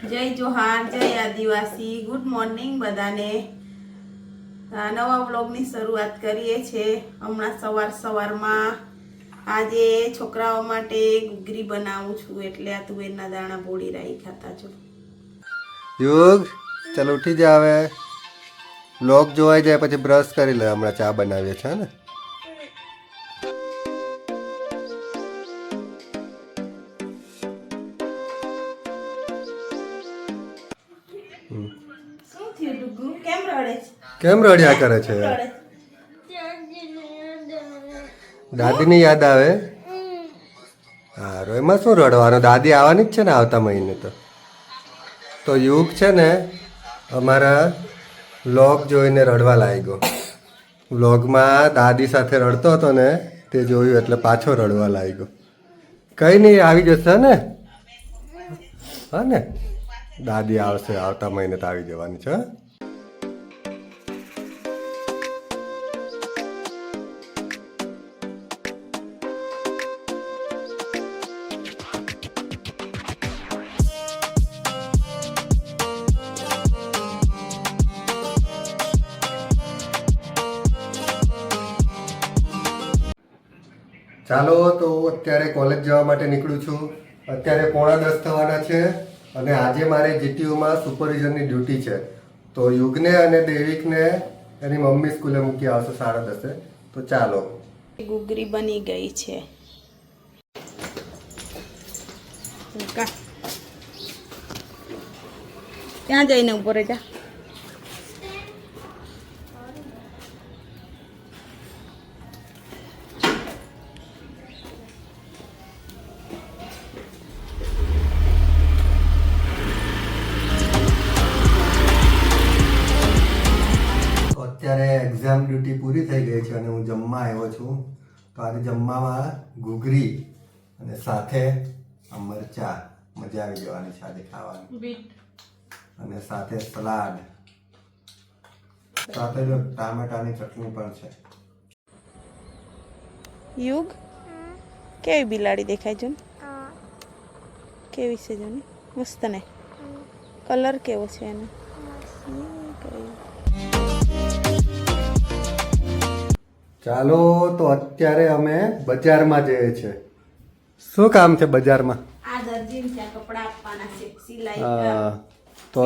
જય જોહાર, જય આદિવાસી, good morning બધાને। નવા વ્લોગની શરૂઆત કરીએ છીએ। હમણાં સવારમાં આજે છોકરાઓ માટે ઘૂઘરી બનાવું છું, એટલે આ તુવેરના દાણા બોળી રાઈ ખાતા છો। યુગ ચાલ ઉઠી જા, હવે વ્લોગ જોવાઈ જાય પછી બ્રશ કરી લે। હમણાં ચા બનાવીએ છે ને। શું થયું ડુગુ? કેમ રડે છે? કેમ રડ્યા કરે છે? દાદીની યાદ આવે? હા, એમાં શું રડવાનું? દાદી આવવાની જ છે ને આવતા મહિને। તો યુગ છે ને અમારા વ્લોગ જોઈને રડવા લાગ્યો। વ્લોગમાં દાદી સાથે રડતો હતો ને, તે જોયું એટલે પાછો રડવા લાગ્યો। કઈ નહીં, આવી જશે ને? હા ને, દાદી આવશે આવતા મહિને તો આવી જવાની છે। ચાલો તો અત્યારે કોલેજ જવા માટે નીકળું છું। અત્યારે 9:45 થવાના છે અને આજે મારે જીટીયુમાં સુપરવિઝનની ડ્યુટી છે। તો યુગને અને દેવિકને એની મમ્મી સ્કૂલે મૂકી આવશે 10:30। તો ચાલો, ઘૂઘરી બની ગઈ છે। ત્યાં જઈને ઉભો રહી જા। અત્યારે એક્ઝામ ડ્યુટી પૂરી થઈ ગઈ છે અને હું જમવા આવ્યો છું। તો આજે જમવામાં ઘૂઘરી અને સાથે આ મરચા, મજા આવી જવાની છે આજે ખાવાની। અને સાથે સલાડ, સાથે જો ટામેટાની ચટણી પણ છે। યુગ, કેવી બિલાડી દેખાય છે? કેવી છે જોની? મસ્ત ને? કલર કેવો છે એનો? ચાલો તો અત્યારે અમે બજારમાં જઈએ છીએ। શું કામ છે બજારમાં? આ દરજીને ત્યાં કપડા આપવાના છે, સિલાઈ તો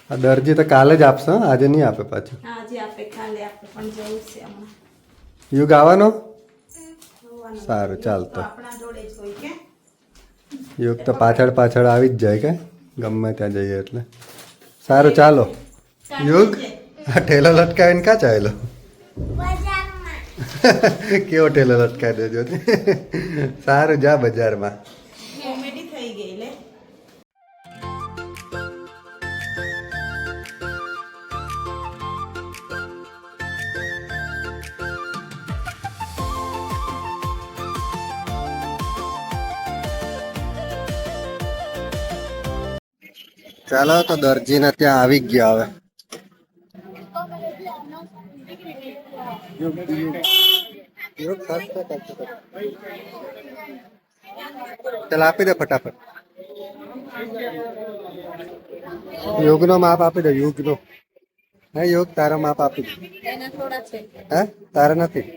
આ દરજી તો કાલે જ આપશે, આજે નહીં આપે પાછું? આજે આપે, કાલે આપે, પણ જવું છે હમણાં। યુગ આવવાનો? સારું, ચાલ તો આપણા જોડે જ હોય કે યુગ તો પાછળ આવી જ જાય કે ગમે ત્યાં જઈએ એટલે। સારું ચાલો યુગ, આ ઠેલો લટકાવીને ક્યાં ચાલ્યો? કેવો ઠેલો લટકાવી દેજો। સારું, જા બજારમાં। કોમેડી થઈ ગઈ લે। ચાલો તો દરજીને ત્યાં આવી ગયા હવે। ચાલ આપી દે ફટાફટ। યોગનો માપ આપી દે, યોગનો। હે યોગ, તારો માપ આપી દે। હે તારે નથી?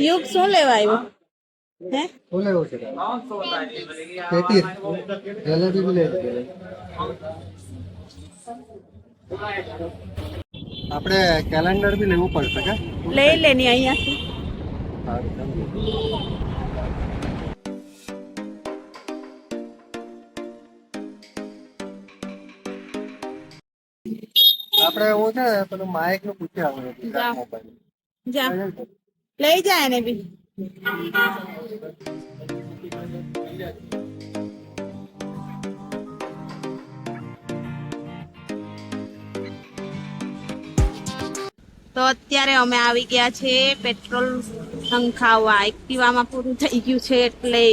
યુગ શું લેવા આવ્યો? હે શું લેવું છે? કેટી જલેબી બી લઈ લે। આપણે કેલેન્ડર બી લેવું પડશે કે? લઈ લેની અહીંયાથી। આપણે એવું છે પેલું માઇક નું પૂછી આવવાનું। જા લઈ જાય એને બી। તો અત્યારે અમે આવી ગયા છે પેટ્રોલ નંખાવા। એક્ટિવામાં પૂરું થઈ ગયું છે એટલે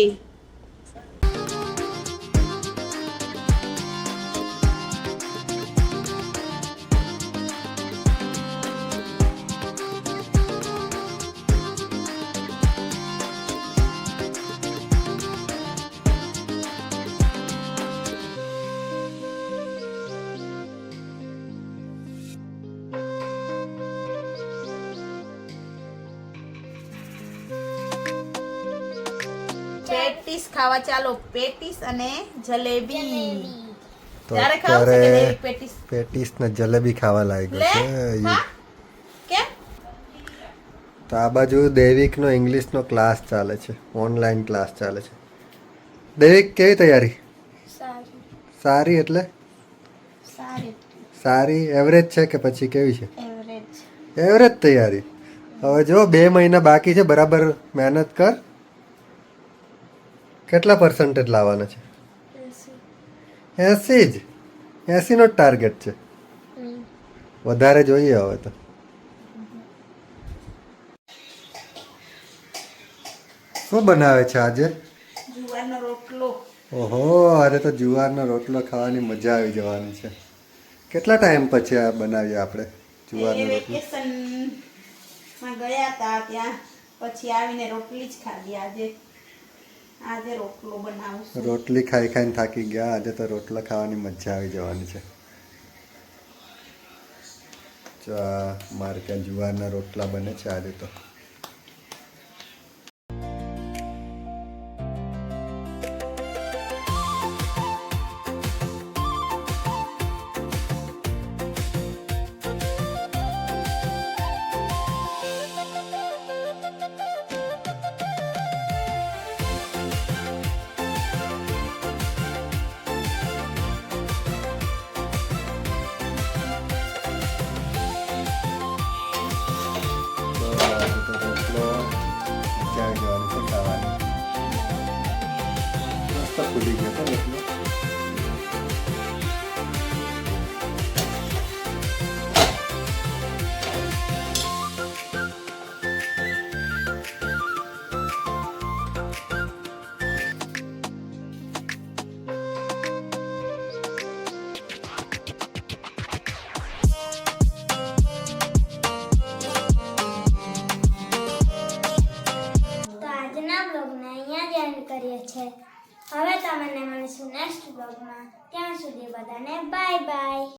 પેટીસ ખાવા ચાલો, પેટીસ અને જલેબી. તો ત્યારે ખાવું છે કે અત્યારે દેવી પેટીસ? પેટીસ ને જલેબી ખાવા લાગ્યો લે છે ખા. કેમ? તો આ બાજુ દૈવિકનો ઇંગ્લિશનો ક્લાસ ચાલે છે, ઓનલાઈન ક્લાસ ચાલે છે. દૈવિક કેવી તૈયારી? સારી એટલે સારી એવરેજ છે કે પછી કેવી છે? એવરેજ તૈયારી. હવે જો 2 મહિના બાકી છે, બરાબર મહેનત કર. કેટલા પર્સન્ટેજ લાવવાના છે? 80 જ. 80 નો ટાર્ગેટ છે. વધારે જોઈએ હવે તો. શું બનાવે છે આજે? જુવારનો રોટલો. ઓહો, અરે તો જુવારનો રોટલો ખાવાની મજા આવી જવાની છે. કેટલા ટાઈમ પછી આ બનાવીએ આપણે જુવારનો રોટલો? વેકેશનમાં ગયા હતા ત્યાં, પછી આવીને રોટલી જ ખાધી. આજે રોટલો બનાવું છું. રોટલી ખાઈ ખાઈને થાકી ગયા, આજે તો રોટલા ખાવાની મજા આવી જવાની છે. મારે ત્યાં જુવારના રોટલા બને છે આજે તો. ફૂલી ગયો હતો રોટલો. કરીએ છીએ. હવે તમને મળીશું નેક્સ્ટ બ્લોગમાં. ત્યાં સુધી બધાને બાય બાય.